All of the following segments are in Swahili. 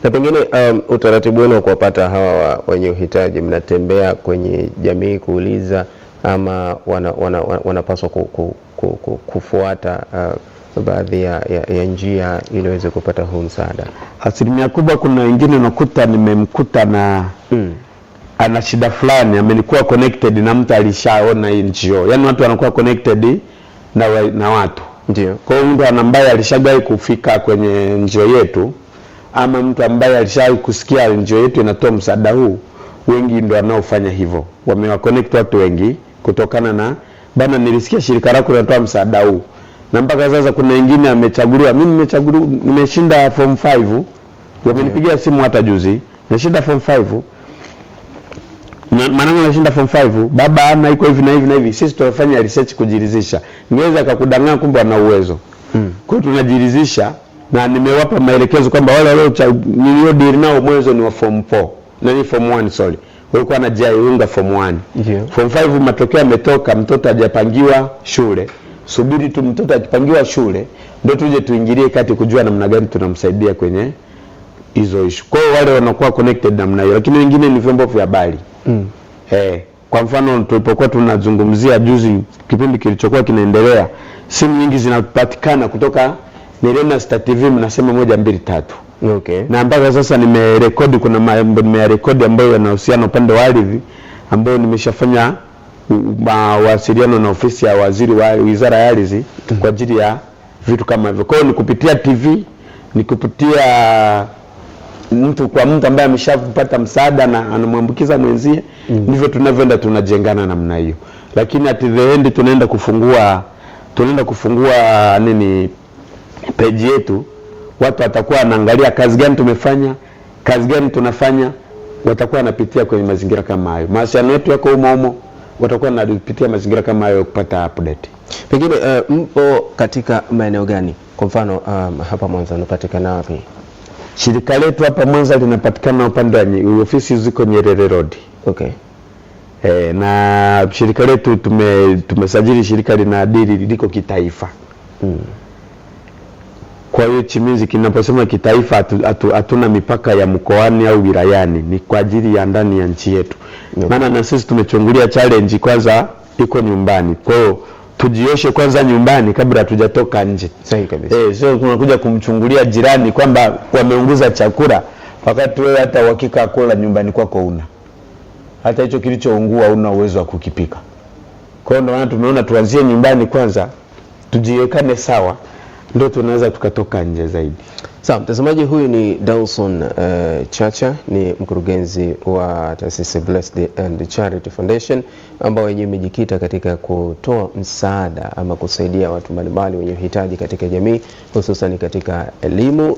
Na pengine utaratibu wenu wa kuwapata hawa wenye uhitaji, mnatembea kwenye jamii kuuliza ama wanapaswa kufuata baadhi ya njia ili waweze kupata huu msaada? Asilimia kubwa kuna wengine unakuta nimemkuta na ana shida fulani, amenikuwa connected na mtu alishaona hii NGO. Yaani watu wanakuwa connected na watu. Ndio. Kwa hiyo mtu ambaye alishagai kufika kwenye NGO yetu ama mtu ambaye alishawahi kusikia NGO yetu inatoa msaada huu, wengi ndio wanaofanya hivyo. Wamewaconnect watu wengi kutokana na bana, nilisikia shirika lako linatoa msaada huu. Na mpaka sasa kuna wengine amechaguliwa. Mimi nimeshinda form 5. Wamenipigia simu hata juzi. Nimeshinda form 5. Maana nimeshinda form 5. Baba ana iko hivi na hivi na hivi. Sisi tunafanya research kujiridhisha. Niweza akakudanganya kumbe ana uwezo. Kwa hiyo tunajiridhisha na nimewapa maelekezo kwamba wale nilio nao mwanzo ni wa form 4. Na ni form 1 sorry. Walikuwa wanajiunga form 1. Ndio. Form 5 matokeo yametoka, mtoto hajapangiwa shule. Subiri tu mtoto akipangiwa shule ndio tuje tuingilie kati kujua namna gani tunamsaidia kwenye hizo issue. Kwa hiyo wale wanakuwa connected namna hiyo, lakini wengine ni vyombo vya habari. Kwa mfano tulipokuwa tunazungumzia juzi kipindi kilichokuwa kinaendelea, simu nyingi zinapatikana kutoka Nerena Star TV mnasema 1 2 3. Okay. Na mpaka sasa nimerekodi, kuna mambo nimerekodi ambayo yanahusiana upande wa ardhi ambayo nimeshafanya mawasiliano na ofisi ya waziri wa Wizara ya Ardhi kwa ajili ya vitu kama hivyo. Kwa hiyo ni kupitia TV, ni kupitia mtu kwa mtu ambaye ameshapata msaada na anamwambukiza mwenzie, ndivyo tunavyoenda tunajengana namna hiyo. Lakini at the end tunaenda kufungua nini page yetu, watu watakuwa wanaangalia kazi gani tumefanya, kazi gani tunafanya, watakuwa wanapitia kwenye mazingira kama hayo. Mawasiliano yetu yako humo, watakuwa wanapitia mazingira kama hayo kupata update. Pengine mpo katika maeneo gani? Kwa mfano hapa Mwanza unapatikana wapi? Shirika letu hapa Mwanza linapatikana upande wa ofisi ziko Nyerere Road. Okay. Na shirika letu tumesajili shirika linaadili liko kitaifa. Kwa hiyo chimizi kinaposema kitaifa hatuna mipaka ya mkoani au wilayani, ni kwa ajili ya ndani ya nchi yetu. Maana na sisi tumechungulia challenge kwanza iko nyumbani. Kwa hiyo tujioshe kwanza nyumbani kabla hatujatoka nje. Sahihi kabisa. Sio tunakuja kumchungulia jirani kwamba wameunguza chakula wakati wewe hata uhakika kula nyumbani kwako una. Hata hicho kilichoungua una uwezo wa kukipika. Kwa hiyo ndio maana tumeona tuanzie nyumbani kwanza, tujiwekane sawa, ndio tunaweza tukatoka nje zaidi. Sawa, mtazamaji, huyu ni Dawson Chacha, ni mkurugenzi wa taasisi Blessed and Charity Foundation ambao wenyewe imejikita katika kutoa msaada ama kusaidia watu mbalimbali wenye uhitaji katika jamii, hususan katika elimu,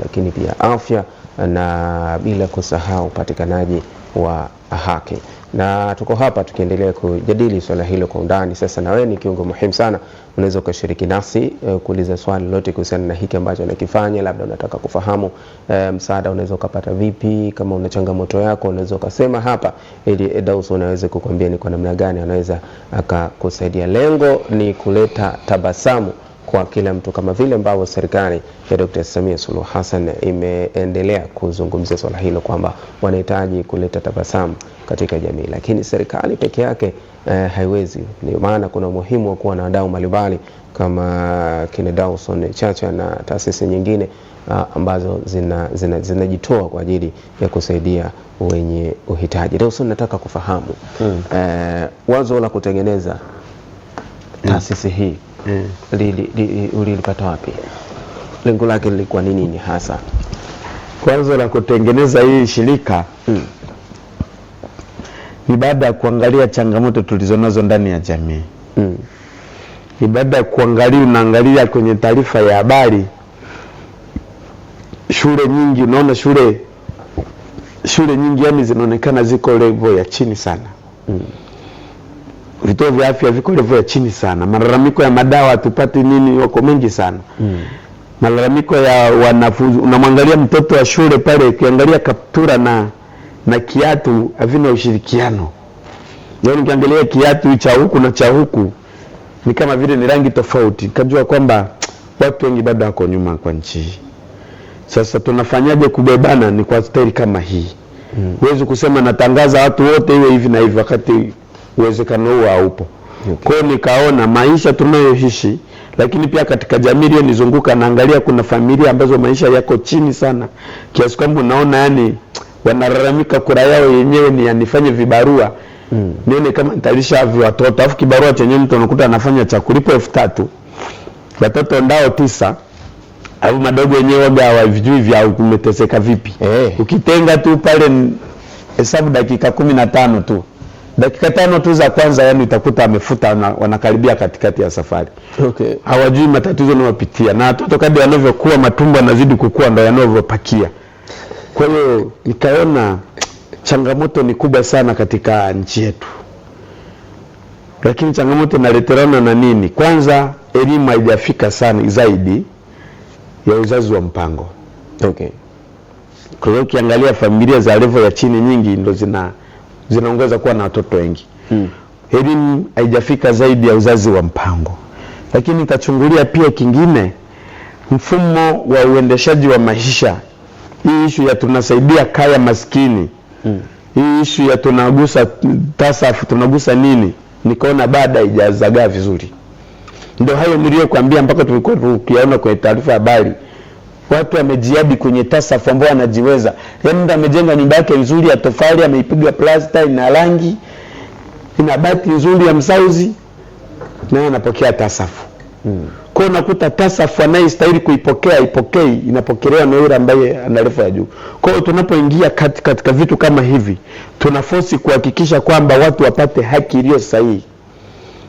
lakini pia afya na bila kusahau upatikanaji wa haki. Na tuko hapa tukiendelea kujadili swala hilo kwa undani. Sasa na wewe ni kiungo muhimu sana, unaweza kushiriki nasi kuuliza swali lolote kuhusiana na hiki ambacho unakifanya. Labda unataka kufahamu msaada unaweza kupata vipi, kama una changamoto yako unaweza kusema hapa ili Dawson aweze kukuambia ni kwa namna gani anaweza akakusaidia. Lengo ni kuleta tabasamu kwa kila mtu, kama vile ambavyo serikali ya Dr. Samia Suluhu Hassan imeendelea kuzungumzia swala hilo kwamba wanahitaji kuleta tabasamu katika jamii, lakini serikali peke yake haiwezi. Ndio maana kuna umuhimu wa kuwa na wadau mbalimbali kama kina Dawson Chacha na taasisi nyingine ambazo zinajitoa kwa ajili ya kusaidia wenye uhitaji. Dawson, nataka kufahamu wazo la kutengeneza taasisi hii ulilipata wapi? Lengo lake lilikuwa nini hasa? Kwanza la kutengeneza hii shirika ni baada ya kuangalia changamoto tulizonazo ndani ya jamii. Ni baada ya unaangalia kwenye taarifa ya habari, shule nyingi, unaona shule nyingi yani zinaonekana ziko level ya chini sana. Vituo vya afya viko level ya chini sana. Malalamiko ya madawa tupati nini wako mengi sana. Malalamiko ya wanafunzi, unamwangalia mtoto wa shule pale, ukiangalia kaptura na kiatu havina ushirikiano. Yaani ukiangalia kiatu cha huku na cha huku ni kama vile ni rangi tofauti. Kajua kwamba watu wengi bado wako nyuma kwa nchi. Sasa tunafanyaje kubebana? Ni kwa staili kama hii. Huwezi kusema natangaza watu wote iwe hivi na hivi wakati uwezekano huo haupo. Kwa hiyo nikaona maisha tunayoishi, lakini pia katika jamii ile nizunguka, naangalia kuna familia ambazo maisha yako chini sana kiasi kwamba unaona yani wanalalamika kura yao yenyewe ni yanifanye vibarua nione kama nitalisha watoto, afu kibarua chenye mtu anakuta anafanya cha kulipo 3000 watoto ndao 9 au madogo yenyewe waga hawajui vya kumeteseka vipi. Ukitenga tu pale hesabu dakika 15 tu, dakika 5 tu za kwanza yani utakuta amefuta wanakaribia katikati ya safari. Hawajui matatizo wanayopitia, na watoto kadri wanavyokuwa matumbo yanazidi kukua ndio yanavyopakia. Kwa hiyo nikaona changamoto ni kubwa sana katika nchi yetu. Lakini changamoto inaletelana na nini? Kwanza elimu haijafika sana zaidi ya uzazi wa mpango. Kwa hiyo ukiangalia familia za level ya chini nyingi ndo zinaongeza kuwa na watoto wengi. Elimu haijafika zaidi ya uzazi wa mpango. Lakini nikachungulia pia kingine, mfumo wa uendeshaji wa maisha. Hii issue ya tunasaidia kaya maskini. Hii issue ya tunagusa tasafu, tunagusa nini? Nikaona baada haijazagaa vizuri. Ndio hayo niliyokuambia mpaka tulikuwa tukiona kwenye taarifa habari. Watu wamejiadi kwenye tasafu ambao wanajiweza. Yaani mtu amejenga nyumba yake nzuri ya tofali, ameipiga plasta, ina rangi, ina bati nzuri ya msauzi, na anapokea tasafu. Kwa hiyo unakuta tasafu anayestahili kuipokea ipokei, inapokelewa na yule ambaye ana level ya juu. Kwa hiyo tunapoingia katika vitu kama hivi, tunaforce kuhakikisha kwamba watu wapate haki iliyo sahihi.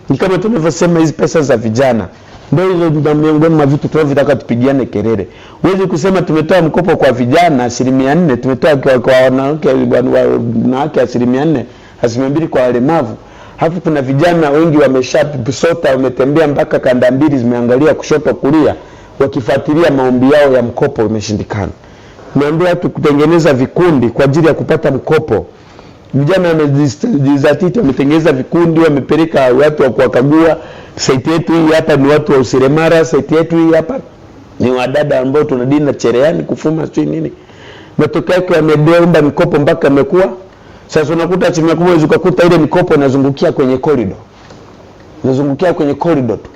Ni kama tunavyosema hizi pesa za vijana, ndio hizo miongoni mwa vitu tunavyotaka tupigiane kelele. Huwezi kusema tumetoa mkopo kwa vijana 4%, tumetoa kwa wanawake 4%, 2% kwa walemavu. Hapo kuna vijana wengi wameshapsota, wametembea mpaka kanda mbili zimeangalia kushoto kulia wakifuatilia maombi yao ya mkopo, imeshindikana. Naambia watu kutengeneza vikundi kwa ajili ya kupata mkopo. Vijana wamejizatiti, wametengeneza vikundi, wamepeleka watu wa kuwakagua. Site yetu hii hapa ni watu wa useremara, site yetu hii hapa ni wadada ambao tunadini na cherehani kufuma sio nini. Matokeo yake wameomba mikopo mpaka amekuwa. Sasa unakuta asilimia kubwa ukakuta ile mikopo inazungukia kwenye corridor. Inazungukia kwenye corridor tu.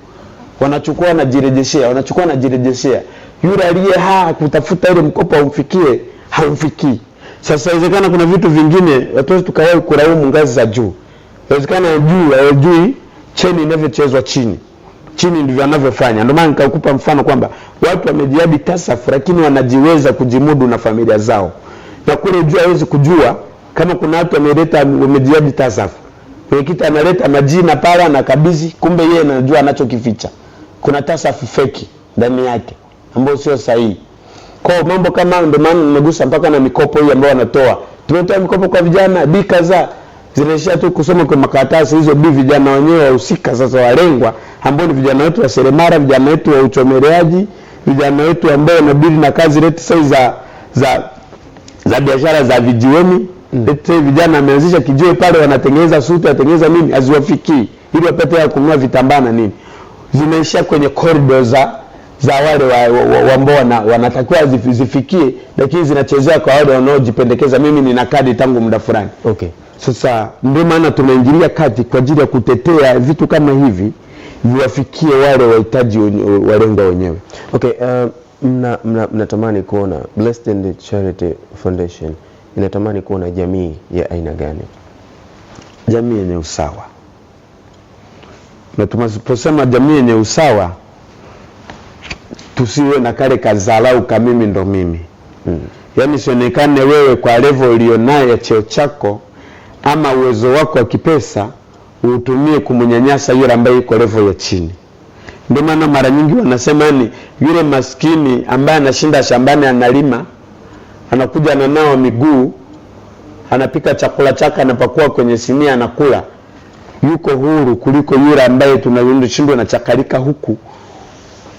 Wanachukua na jirejeshea, wanachukua na jirejeshea. Yule aliye kutafuta ile mkopo umfikie, haumfikii. Sasa inawezekana kuna vitu vingine watu tukawahi kulaumu ngazi za juu. Inawezekana juu cheni inavyochezwa chini. Chini ndivyo anavyofanya. Ndio maana nikakupa mfano kwamba watu wamejiadi tasafu lakini wanajiweza kujimudu na familia zao. Na kule juu hawezi kujua kama kuna watu wamejiadi tasafu. Mwenyekiti analeta majina pala na kabidhi, kumbe yeye anajua anachokificha. Kuna tasafu feki ndani yake ambayo sio sahihi. Kwa mambo kama ndio maana nimegusa mpaka na mikopo hii ambayo wanatoa. Tumetoa mikopo kwa vijana bi kadhaa, zinaishia tu kusoma kwa makaratasi hizo. Bi vijana wenyewe wahusika sasa walengwa ambao ni vijana wetu wa seremara, vijana wetu wa uchomeleaji, vijana wetu ambao wanabili na kazi reti sasa za biashara za vijiweni. Vijana wameanzisha kijiwe pale, wanatengeneza suti, wanatengeneza nini, aziwafikii ili wapate ya kununua vitambaa na nini. Zinaishia kwenye corridor za wale ambao wanatakiwa zifikie, lakini zinachezea kwa wale wanaojipendekeza, mimi nina kadi tangu muda fulani. Sasa ndio maana tunaingilia kati kwa ajili ya kutetea vitu kama hivi viwafikie wale wahitaji walengwa wenyewe. Mnatamani kuona Blessed and Charity Foundation inatamani kuona jamii ya aina gani? Jamii yenye usawa. Na tunaposema jamii yenye usawa, tusiwe na kale kazalau kama mimi ndo mimi. Yaani sionekane wewe kwa level ulionayo ya cheo chako ama uwezo wako wa kipesa utumie kumnyanyasa yule ambaye yuko level ya chini. Ndio maana mara nyingi wanasema ni yule maskini ambaye anashinda shambani analima, anakuja ananawa miguu, anapika chakula chake, anapakua kwenye sinia anakula, yuko huru kuliko yule ambaye tunashindwa na chakalika huku.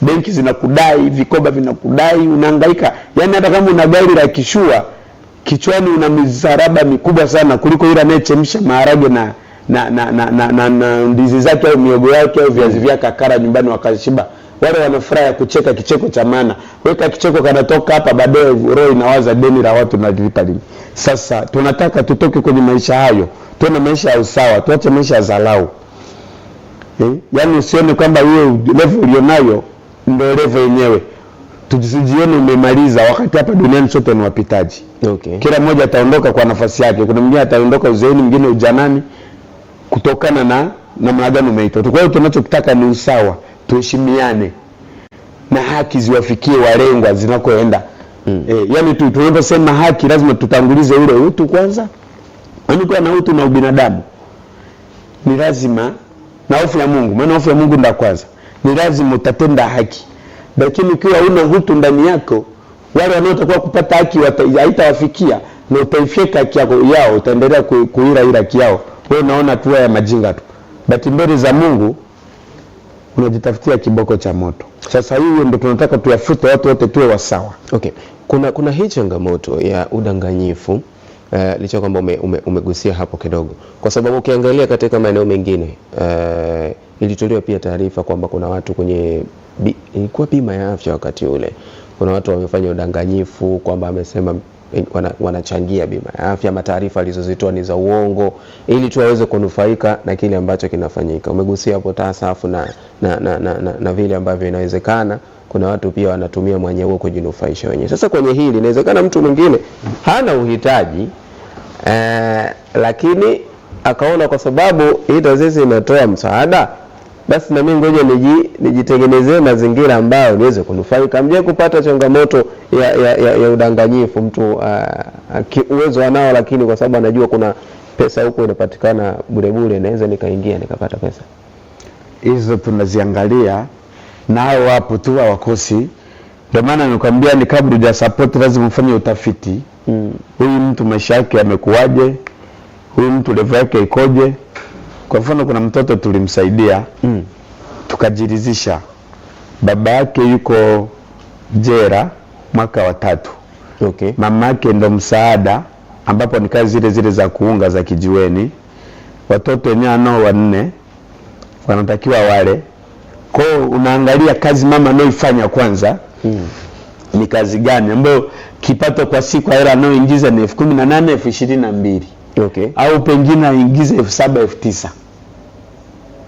Benki zinakudai, vikoba vinakudai, unahangaika. Yaani hata kama una gari la kishua, kichwani una mizaraba mikubwa sana kuliko yule anayechemsha maharage na ndizi zake au miogo yake au viazi vyake akara nyumbani wakashiba wale wanafurahi kucheka kicheko cha maana. Weka kicheko kanatoka hapa, baadaye roho inawaza deni la watu na lipa lini. Sasa tunataka tutoke kwenye maisha hayo, tuone maisha ya usawa, tuache maisha ya dharau. Yaani usione kwamba wewe level ulionayo ndio level yenyewe. Tusijione umemaliza, wakati hapa duniani sote ni wapitaji. Okay. Kila mmoja ataondoka kwa nafasi yake. Kuna mwingine ataondoka uzeeni, mwingine ujanani, kutokana na namna gani umeitwa. Kwa hiyo tunachotaka ni usawa, tuheshimiane na haki ziwafikie walengwa zinakoenda. Yaani tunaposema haki lazima tutangulize ule utu kwanza. Yaani kwa na utu na ubinadamu ni lazima, na hofu ya Mungu, maana hofu ya Mungu ndio kwanza. Ni lazima utatenda haki. Lakini ukiwa una utu ndani yako, wale wanaotakuwa kupata haki haitawafikia, na utaifyeka haki yao, utaendelea kuira haki yao. Wewe unaona tu ya majinga tu. Bati mbele za Mungu unajitafutia kiboko cha moto. Sasa hiyo ndio tunataka tuyafute, watu wote tuwe wasawa. Okay. Kuna hii changamoto ya udanganyifu, licha kwamba umegusia hapo kidogo, kwa sababu ukiangalia katika maeneo mengine ilitolewa pia taarifa kwamba kuna watu kwenye ilikuwa bima ya afya wakati ule, kuna watu wamefanya udanganyifu kwamba amesema wanachangia bima ya afya, mataarifa alizozitoa ni za uongo ili tu waweze kunufaika na kile ambacho kinafanyika. Umegusia hapo TASAF na vile ambavyo inawezekana kuna watu pia wanatumia mwanya huo kujinufaisha wenyewe. Sasa kwenye hili inawezekana mtu mwingine hana uhitaji lakini akaona kwa sababu hii taasisi inatoa msaada, basi na mimi ngoja nijitengenezee mazingira ambayo niweze kunufaika. Mje kupata changamoto ya udanganyifu, mtu uwezo anao, lakini kwa sababu anajua kuna pesa huko inapatikana bure, naweza nikaingia nikapata pesa. Hizo tunaziangalia, nao wapo tu wakosi. Ndio maana nikwambia ni kabla huja support lazima ufanye utafiti. Huyu mtu maisha yake yamekuaje? Huyu mtu level yake ikoje? Kwa mfano kuna mtoto tulimsaidia, tukajiridhisha baba yake yuko jera mwaka wa 3. Okay. Mama yake ndo msaada, ambapo ni kazi zile za kuunga za kijiweni. Watoto wenyewe nao 4 wanatakiwa wale. Kwa hiyo unaangalia kazi mama anayoifanya kwanza ni kazi gani, ambayo kipato kwa siku hela anayoingiza ni 18,000, 22,000. Okay. Au pengine aingize 7,000, 9,000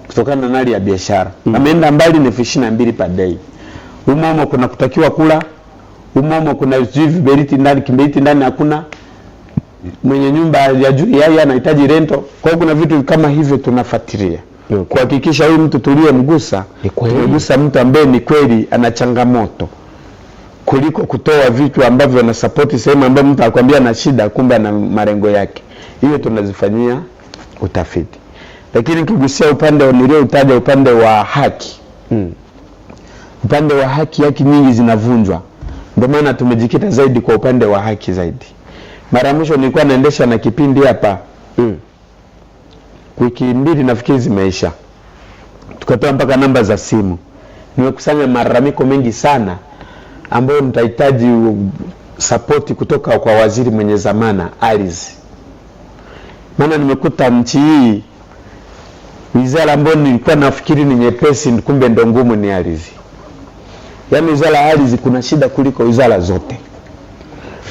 kutokana na hali ya biashara. Ameenda mbali ni 22,000 per day. Umomo kuna kutakiwa kula, umomo kuna viberiti ndani, kiberiti ndani hakuna. Mwenye nyumba ya juu yeye anahitaji rento. Kwa hiyo kuna vitu kama hivyo tunafuatilia. Okay. Kuhakikisha huyu mtu tuliyemgusa tumegusa mtu ambaye ni kweli ana changamoto, kuliko kutoa vitu ambavyo na support sehemu ambayo mtu akwambia ana shida kumbe ana malengo yake. Hiyo tunazifanyia utafiti. Lakini kigusia upande nilioutaja, upande wa haki. Upande wa haki nyingi zinavunjwa. Ndio maana tumejikita zaidi kwa upande wa haki zaidi. Mara mwisho nilikuwa naendesha na kipindi hapa. Wiki 2 nafikiri zimeisha. Tukatoa mpaka namba za simu. Nimekusanya malalamiko mengi sana ambayo nitahitaji support kutoka kwa waziri mwenye zamana ardhi. Maana nimekuta nchi hii wizara ambayo nilikuwa nafikiri ni nyepesi kumbe ndo ngumu ni ardhi. Yaani wizara ya ardhi kuna shida kuliko wizara zote.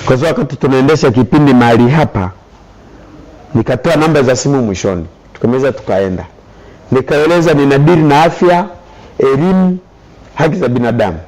Kwa sababu wakati tunaendesha kipindi mahali hapa nikatoa namba za simu mwishoni. Tukameza tukaenda. Nikaeleza ninadili na afya, elimu, haki za binadamu.